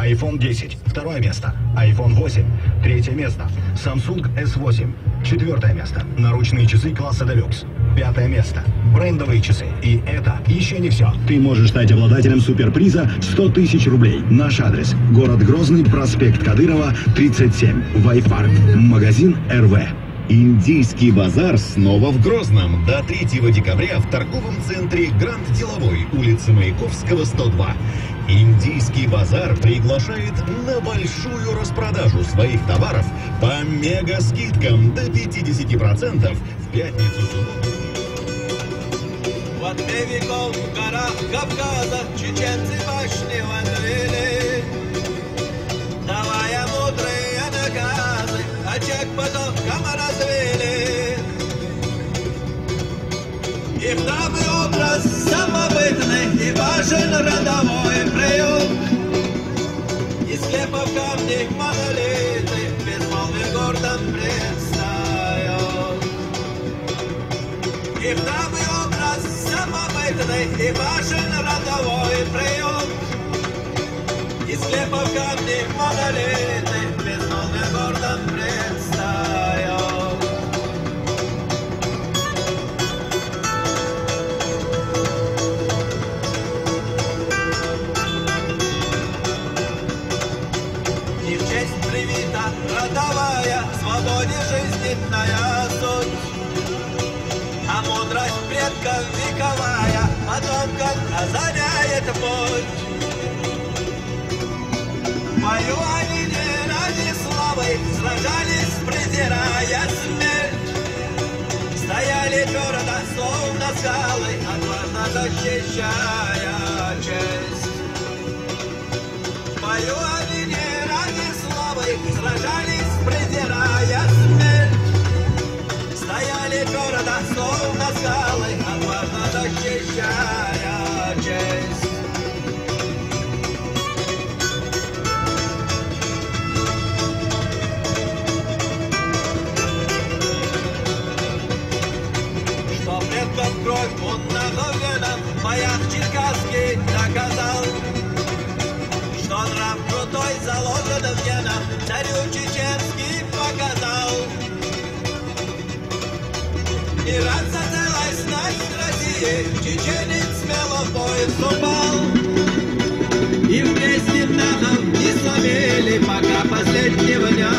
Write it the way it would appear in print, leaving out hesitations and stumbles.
iPhone 10. Второе место. iPhone 8. Третье место. Samsung S8. Четвертое место. Наручные часы класса Deluxe. Пятое место. Брендовые часы. И это еще не все. Ты можешь стать обладателем суперприза 100 тысяч рублей. Наш адрес. Город Грозный, проспект Кадырова, 37. Вайфарм. Магазин РВ. Индийский базар снова в Грозном. До 3 декабря в торговом центре Гранд Деловой, улица Маяковского, 102. Индийский базар приглашает на большую распродажу своих товаров по мега-скидкам до 50% в пятницу, субботу. От веков в горах Кавказа чеченцы пошли в отвели, давая мудрые наказы, очаг потомкам развели. Их новый образ самобытный и важен родовой приют. Из склепов камней монолиты безмолвие гордо предстают. Их новый образ самобытный и важен родовой приют. Из склепов камней монолиты безмолвие гордо предстают. Родовая, свободе жизненная суть, а мудрость предков вековая потомкам озаряет путь. В бою они не ради славы сражались, презирая смерть, стояли твердо, словно скалы, отважно защищая честь. В бою они не ради славы сражались, презирая смерть, стояли твердо, словно скалы, отважно защищая честь. Что предков кровь мутного вена в боях черкасский доказал, что нрав крутой заложен в генах, царю чеченский показал. И раз зацелась насть России, чеченец смело в бой вступал. И вместе нахов не сумели, пока последнего дня